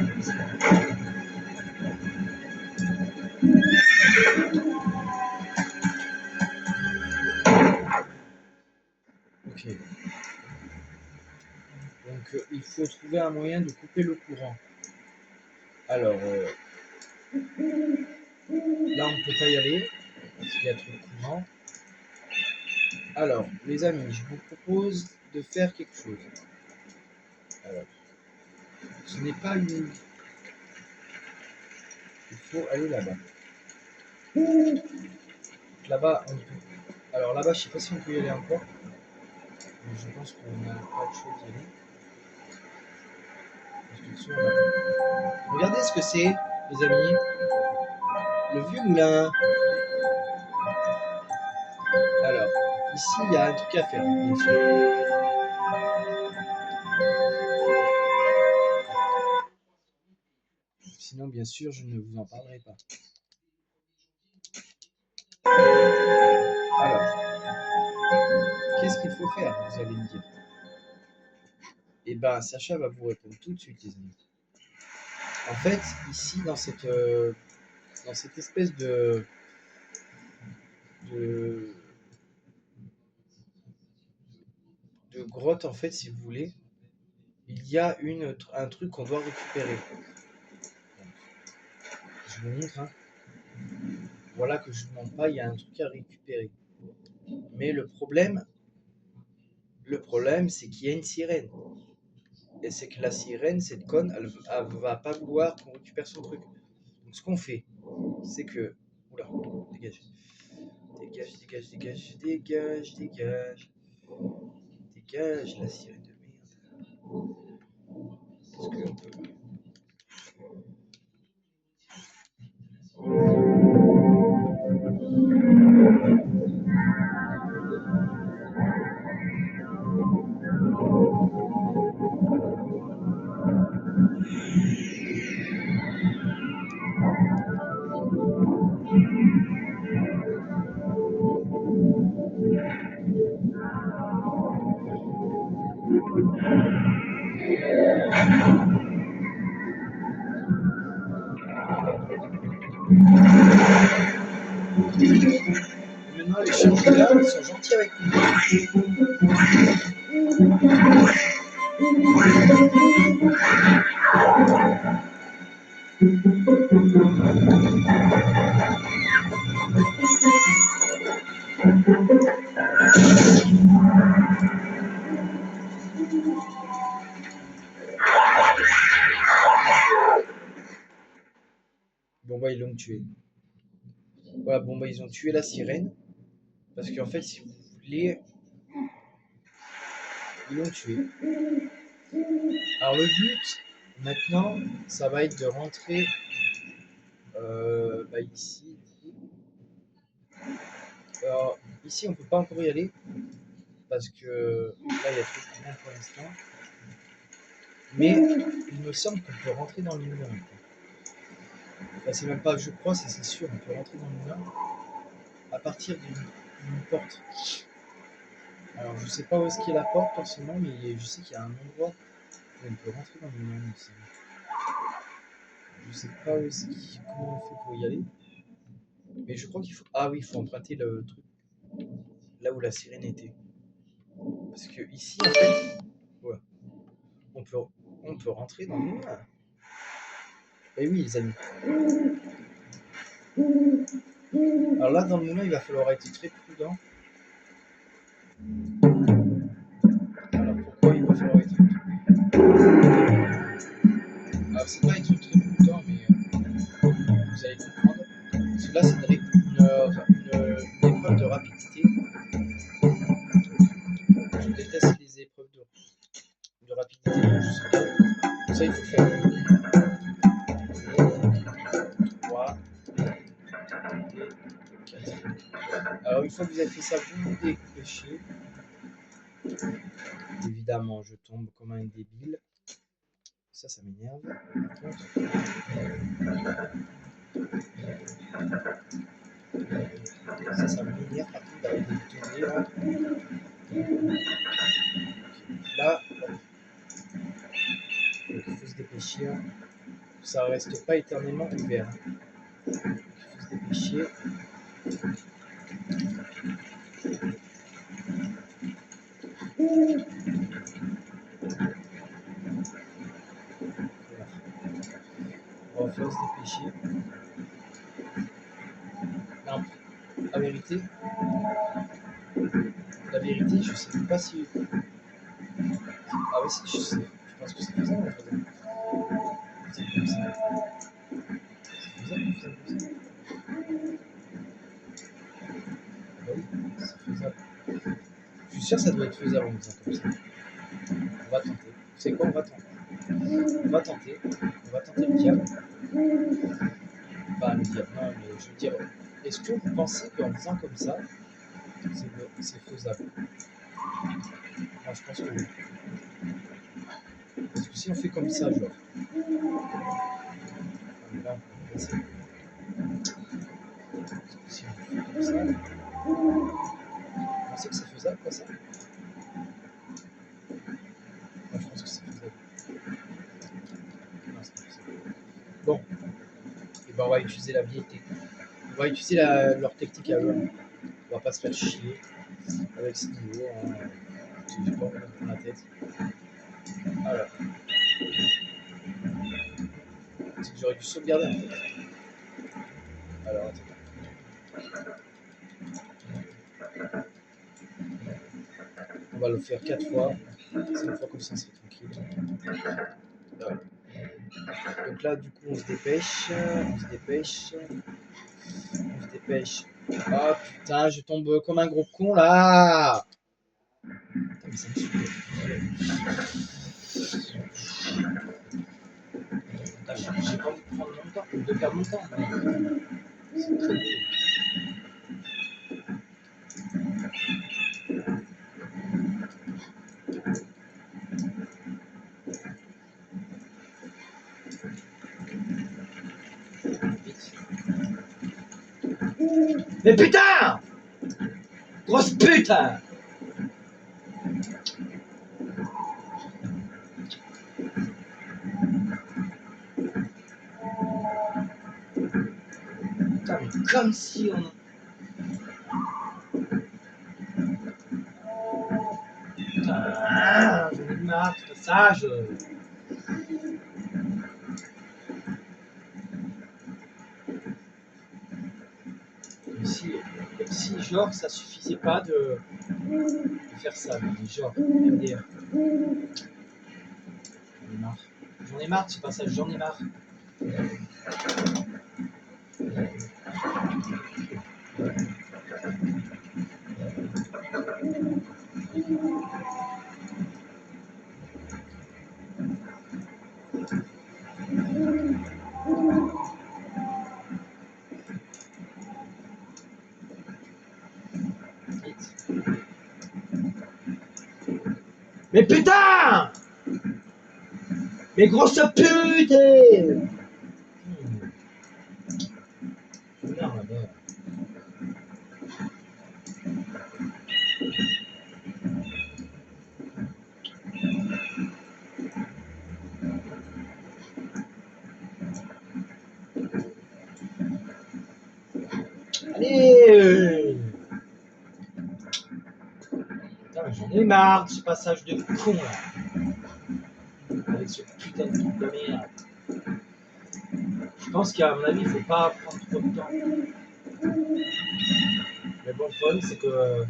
Ok. Donc il faut trouver un moyen de couper le courant. Alors là, on ne peut pas y aller parce qu'il y a trop de courant. Alors, les amis, je vous propose de faire quelque chose. Alors, ce n'est pas une... Il faut aller là-bas. Là-bas, on peut... Alors là-bas, je sais pas si on peut y aller encore. Mais je pense qu'on n'a pas le choix d'y aller. Parce que dessous, regardez ce que c'est, les amis. Le vieux moulin. Alors, ici, il y a un truc à faire, bien sûr. Sinon, bien sûr, je ne vous en parlerai pas. Alors, qu'est-ce qu'il faut faire, vous allez me dire? Eh ben, Sacha va vous répondre tout de suite, les amis. En fait, ici, dans cette espèce de grotte, en fait, si vous voulez, il y a un truc qu'on doit récupérer. Donc, je vous montre, hein. Voilà que je ne vous montre pas, il y a un truc à récupérer. Mais le problème, c'est qu'il y a une sirène. Et c'est que la sirène, cette conne, elle va pas vouloir qu'on récupère son truc. Donc ce qu'on fait, c'est que... Oula, dégage. Dégage, dégage, dégage, dégage, dégage. Dégage la sirène de merde. Est-ce qu'on peut... Maintenant, les champignons, ils sont gentils avec nous. Bon, bah, ils l'ont tué. Voilà, bon, bah, ils ont tué la sirène. Parce qu'en fait, si vous voulez, ils l'ont tué. Alors, le but, maintenant, ça va être de rentrer bah, ici. Alors, ici, on peut pas encore y aller. Parce que là, il y a trop de monde pour l'instant. Mais il me semble qu'on peut rentrer dans le moulin. Enfin, c'est même pas que je crois, c'est sûr, on peut rentrer dans le moulin à partir d'une porte. Alors, je sais pas où est-ce qu'il y a la porte forcément, mais je sais qu'il y a un endroit où on peut rentrer dans le moulin aussi. Je sais pas où est-ce comment on fait pour y aller. Mais je crois qu'il faut. Ah oui, il faut emprunter le truc là où la sirène était. Parce que ici, en fait, ouais, on peut rentrer dans le moulin. Et oui, les amis. Alors là, dans le moulin, il va falloir être très prudent. Alors pourquoi il va falloir être prudent? Alors c'est pas être très prudent, mais vous allez comprendre. Parce que là, c'est une épreuve de rapidité. Je déteste les épreuves de rapidité, donc je sais pas. Ça, il faut faire 3 et 4. Alors une fois que vous avez fait ça, vous vous dépêchez. Évidemment, je tombe comme un débile. Ça m'énerve. Par contre, ça m'énerve par contre d'avoir des tombées là. Là, il faut se dépêcher. Ça reste pas éternellement ouvert. Il faut se dépêcher. Voilà. On va falloir se dépêcher. Non, la vérité, je sais pas si. Ah oui, si, je sais. Je pense que c'est faisable en fait. C'est comme ça. C'est faisable, comme ça. oui, c'est faisable. Je suis sûr que ça doit être faisable en faisant comme ça. On va tenter. Vous savez quoi, on va tenter. On va tenter. On va tenter le diable. Enfin, le diable, non, mais je veux dire, est-ce que vous pensez qu'en faisant comme ça, c'est faisable? Moi, je pense que oui. Parce que si on fait comme ça, genre. Là, on peut passer. Parce que si on fait comme ça. Vous pensez que c'est faisable, quoi, ça? Moi, je pense que c'est faisable. Non, c'est pas faisable. Bon. Et ben, on va utiliser la vieille technique. On va utiliser leur technique à eux. On va pas se faire chier avec ce niveau. Hein. J'ai pas envie de me prendre la tête. Voilà. C'est que j'aurais dû sauvegarder en fait. Alors, attends. On va le faire 4 fois. C'est une fois comme ça, c'est tranquille. Voilà. Donc là, du coup, on se dépêche. On se dépêche. On se dépêche. Oh putain, je tombe comme un gros con là. Putain, mais ça me saoule. Putain, j'ai pas envie de prendre mon temps, de perdre mon temps. C'est très bien. Mais putain! Grosse pute! Putain, mais comme si on... Putain, j'en ai marre, ce passage. Si genre ça suffisait pas de faire ça, mais genre MDR. J'en ai marre. J'en ai marre de ce passage, j'en ai marre. Mais putain! Mais grosse pute! Merde là-bas. Allez! Putain, j'en ai marre de ce passage de con là. Avec ce putain de truc de merde. Je pense qu'à mon avis, il faut pas prendre trop de temps. Mais bon, le problème, c'est que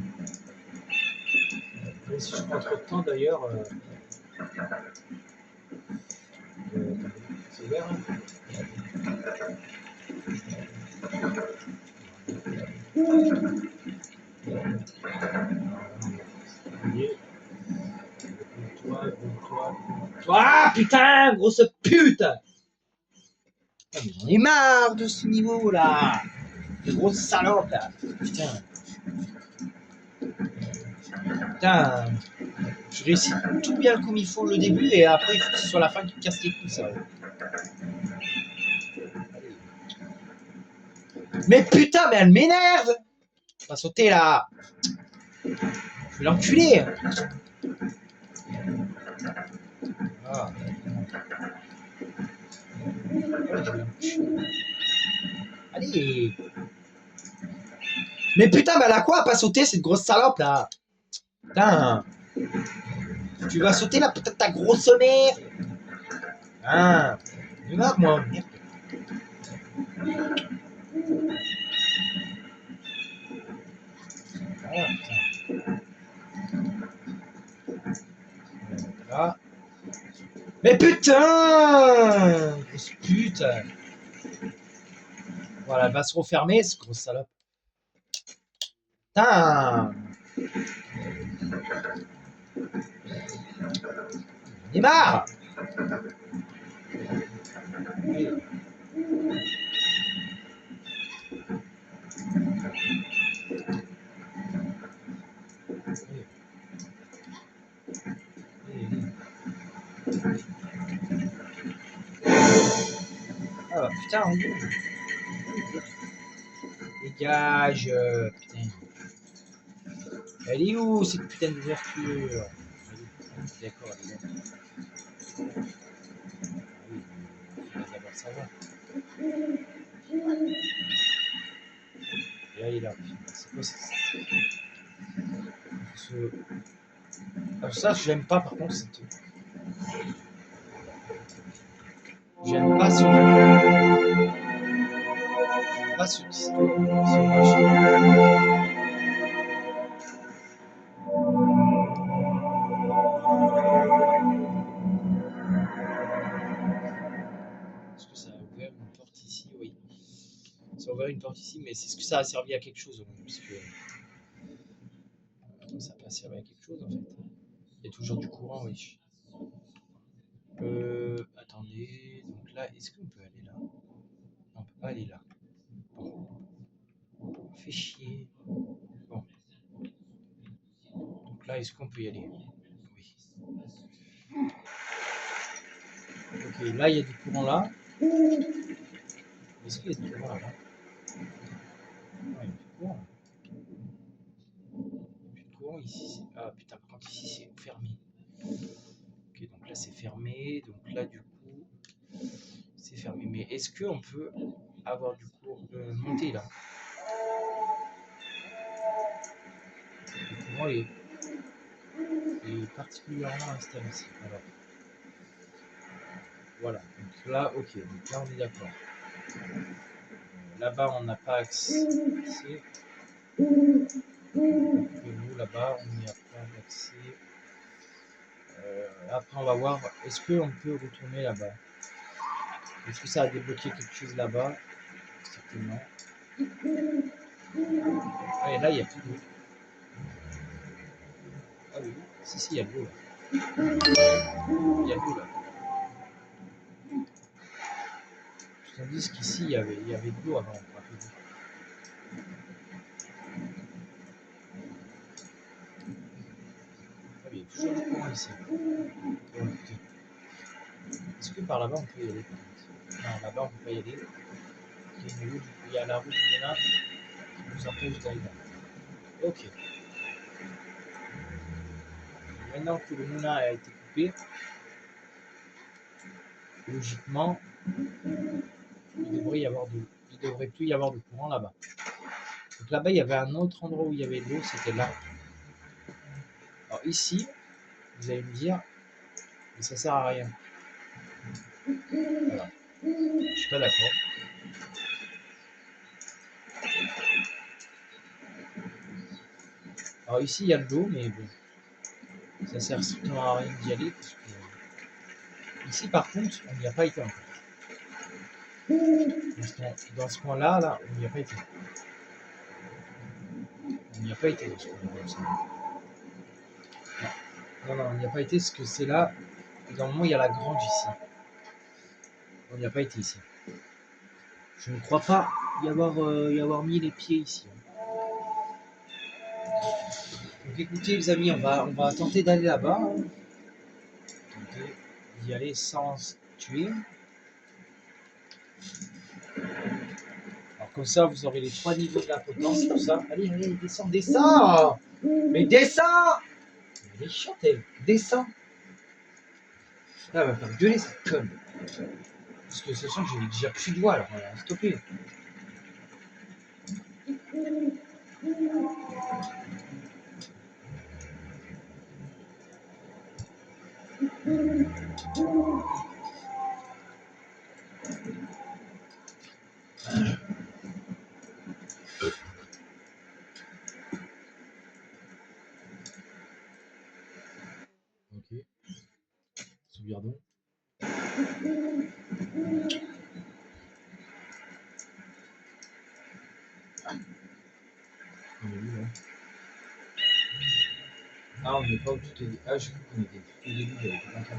même si je prends trop de temps d'ailleurs, c'est ouvert. Hein. Toi, putain, grosse pute! Ah, mais j'en ai marre de ce niveau là! De grosse salope là! Putain! Putain! Je réussis tout bien comme il faut le début et après il faut que ce soit la fin qui casse les couilles ça. Mais putain, mais elle m'énerve! Va sauter là! Je vais l'enculer! Ah. Allez! Mais putain, mais elle a quoi à pas sauter cette grosse salope là? Putain! Tu vas sauter là, peut-être ta grosse mère! Ah! Je marre moi, merde! Ah, putain! Là. Mais putain! Grosse pute! Voilà, elle va se refermer, cette grosse salope. Putain! Il est marre! Ah bah putain, on y dégage, putain. Elle est où cette putain d'ouverture? D'accord, elle est là. Ah oui, d'abord ça va. Et là, il est là. C'est quoi ce... Alors ça, je l'aime pas par contre. J'aime pas ce... J'aime pas ce machin. Est-ce que ça a ouvert une porte ici? Oui. Ça a ouvert une porte ici, mais c'est ce que ça a servi à quelque chose au moins, parce que ça n'a pas servi à quelque chose en fait. Il y a toujours du courant, oui. Attendez, donc là, est-ce qu'on peut aller là? Non, on peut pas aller là. Bon. Fait chier. Bon. Donc là, est-ce qu'on peut y aller? Oui. Ok, là, il y a du courant là. Est-ce qu'il y a du courant là? Non, il n'y a plus de courant. Plus de courant ici. Ah putain, par contre, ici, c'est fermé. Ok, donc là, c'est fermé. Donc là, du coup, c'est fermé. Mais est-ce qu'on peut avoir du courant monter là? Le courant est particulièrement instable ici. Alors, voilà. Donc là, ok. Donc là, on est d'accord. Là-bas, on n'a pas accès. Et nous, là-bas, on n'y a pas d'accès. Après, on va voir. Est-ce qu'on peut retourner là-bas? Est-ce que ça a débloqué quelque chose là-bas? Certainement. Ah, et là, il n'y a plus d'eau. Ah oui, si, il y a de l'eau là. Il y a de l'eau là. Tandis qu'ici, il y avait de l'eau avant. Ah, il y a toujours du courant ici. Est-ce que par là-bas, on peut y aller? Non, là-bas, on ne peut pas y aller. Il y a la route du Ménard qui nous empêche d'aller là. Ok. Maintenant que le moulin a été coupé, logiquement, il devrait plus y avoir de courant là-bas. Donc là-bas, il y avait un autre endroit où il y avait de l'eau, c'était là. Alors ici, vous allez me dire, mais ça sert à rien. Voilà. Je suis pas d'accord. Alors ici, il y a de l'eau, mais bon, ça sert strictement à rien d'y aller. Parce que... Ici, par contre, on n'y a pas été encore. Dans ce coin-là, là, on n'y a pas été. On n'y a pas été dans ce coin-là. Non, on n'y a pas été parce que c'est là. Normalement, il y a la grange ici. On n'y a pas été ici. Je ne crois pas y avoir mis les pieds ici. Donc écoutez les amis, on va tenter d'aller là-bas. Tenter d'y aller sans tuer. Alors comme ça, vous aurez les 3 niveaux de la potence, tout ça. Allez, descends. Mais descends. Elle est chiante, elle. Descends. Là, elle va faire gueuler cette conne. Parce que sachant que j'ai déjà plus de voix, alors stoppez. Ok. Sauvegardons. qu'on est où là? Ah, on n'est pas au tout début. Ah, j'ai cru qu'on était tout au début, j'avais pas compris.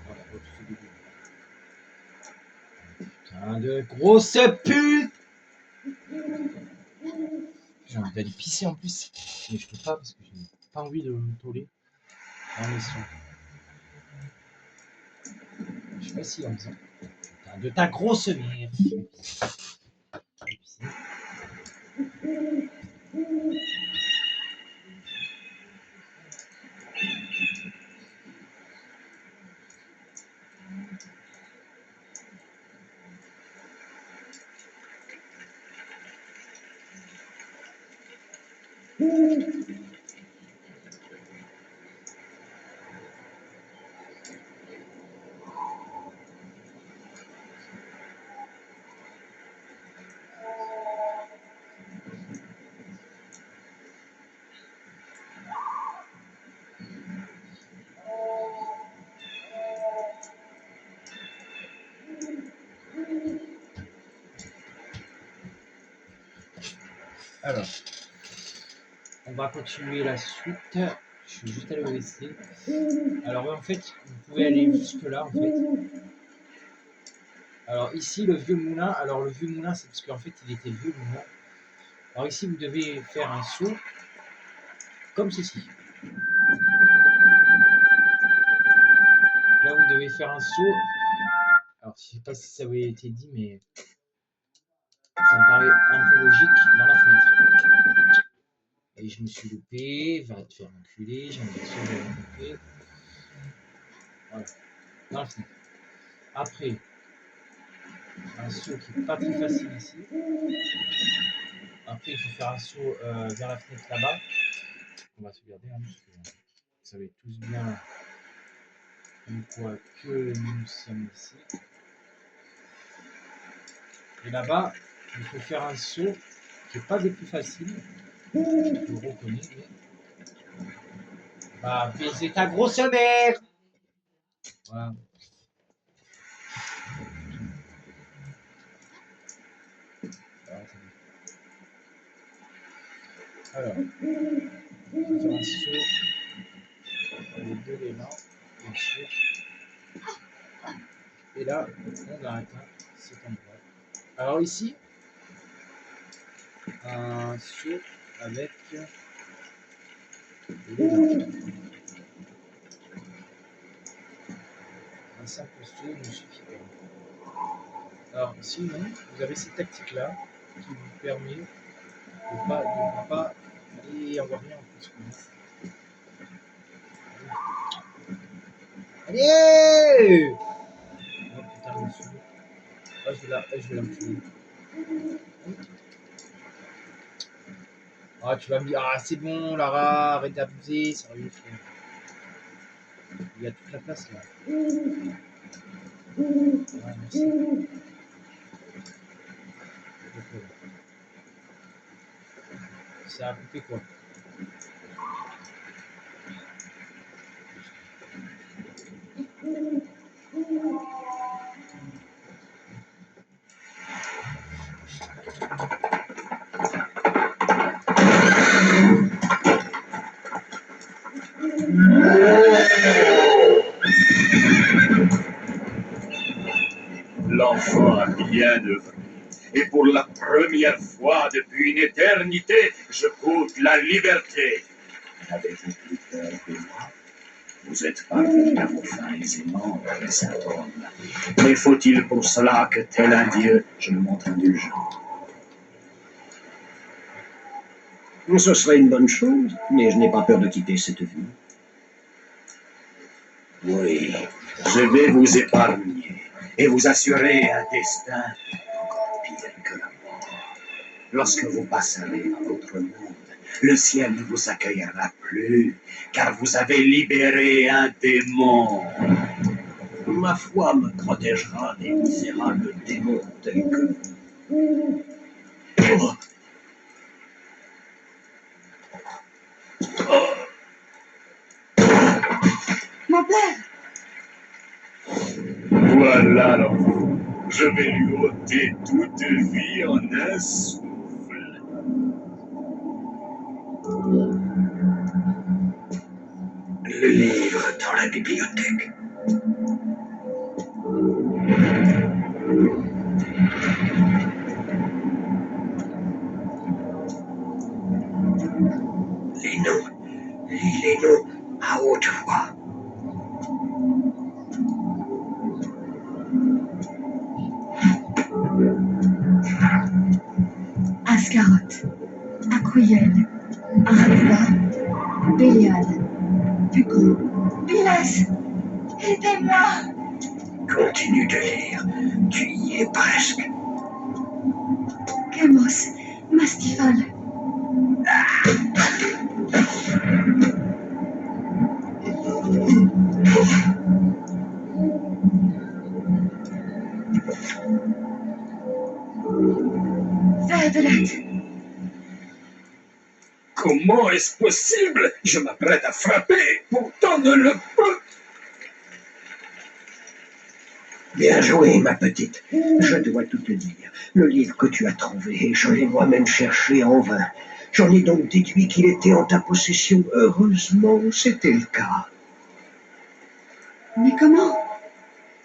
On n'est pas au tout début. Putain de grosse pute! J'ai envie d'aller pisser en plus. Mais je peux pas parce que je n'ai pas envie de me toller dans les sons. Je sais pas si en faisant. Putain de ta grosse mère! Alors, on va continuer la suite. Je suis juste allé au WC. Alors, en fait, vous pouvez aller jusque là, en fait. Alors, ici, le vieux moulin. Alors, le vieux moulin, c'est parce qu'en fait, il était vieux moulin. Alors, ici, vous devez faire un saut comme ceci. Là, vous devez faire un saut. Alors, je ne sais pas si ça avait été dit, mais ça me paraît un peu logique dans la fenêtre. Et je me suis loupé, va te faire enculer, j'ai envie de sauver la loupé. Voilà, dans la fenêtre. Après, un saut qui n'est pas très facile ici. Après, il faut faire un saut vers la fenêtre là-bas. On va se garder, hein, parce que vous savez tous bien une fois que nous sommes ici. Et là-bas, il faut faire un saut qui n'est pas des plus faciles. Je le reconnais, mais... Va baiser ta grosse mère! Voilà. Alors, on va faire un saut. Les deux les mains, bien sûr. Et là, on arrête cet endroit. Alors ici, un saut avec les mains. Un simple saut ne suffit pas. Alors sinon, vous avez cette tactique-là qui vous permet de ne pas aller en voir rien en plus. Allez! Oh putain, le saut. Ah, je vais l'enculer. Ah, tu vas me dire, ah, c'est bon, Lara, arrête d'abuser, sérieux, frère. Il y a toute la place là. Ah, merci. Ça a coupé quoi? L'enfant a bien œuvré. Et pour la première fois depuis une éternité, je goûte la liberté. Avez-vous plus peur que moi? Vous êtes parvenu à vos fins aisément, saint homme. Mais faut-il pour cela que, tel un dieu, je me montre indulgent? Ce serait une bonne chose, mais je n'ai pas peur de quitter cette vie. Oui, je vais vous épargner et vous assurer un destin encore pire que la mort. Lorsque vous passerez dans l'autre monde, le ciel ne vous accueillera plus, car vous avez libéré un démon. Ma foi me protégera des misérables démons tels que vous. Oh. Oh. Mon père! Voilà l'enfant. Je vais lui ôter toute vie en un souffle. Le livre dans la bibliothèque. Les noms. Lis les noms à haute voix. Ascaroth, Acroyel, Arabella, Bélial, Pugon, Pilas, aidez-moi! Continue de lire. Tu y es presque. Chemos, Mastifal, Verdelet, Comment est-ce possible? Je m'apprête à frapper, pourtant ne le peux. Bien joué, ma petite. Je dois tout te dire. Le livre que tu as trouvé, je l'ai moi-même cherché en vain. J'en ai donc déduit qu'il était en ta possession. Heureusement, c'était le cas. mais comment?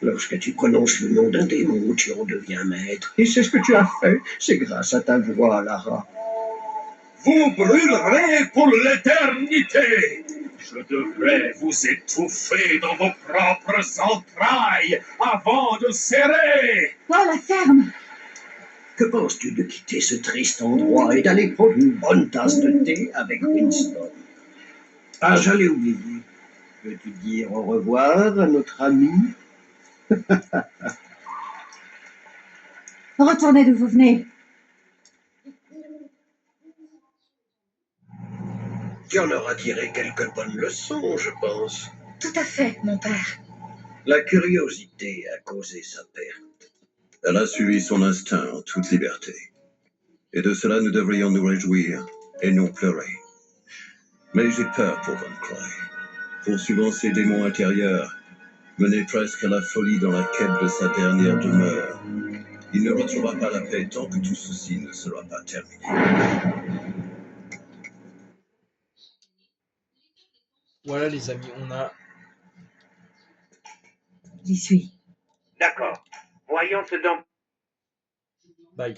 Lorsque tu prononces le nom d'un démon, tu en deviens maître. Et c'est ce que tu as fait. C'est grâce à ta voix, Lara. Vous brûlerez pour l'éternité. Je devrais vous étouffer dans vos propres entrailles avant de serrer. Oh, la ferme! Que penses-tu de quitter ce triste endroit et d'aller prendre une bonne tasse de thé avec Winston? Ah, j'allais oublier. Veux-tu dire au revoir à notre ami? Retournez d'où vous venez. Tu en auras tiré quelques bonnes leçons, je pense. Tout à fait, mon père. La curiosité a causé sa perte. Elle a suivi son instinct en toute liberté. Et de cela nous devrions nous réjouir et non pleurer. Mais j'ai peur pour Von Croy. Poursuivant ses démons intérieurs, mené presque à la folie dans la quête de sa dernière demeure, il ne retrouvera pas la paix tant que tout ceci ne sera pas terminé. Voilà les amis, on a... J'y suis. D'accord. Voyons ce dont... Bye.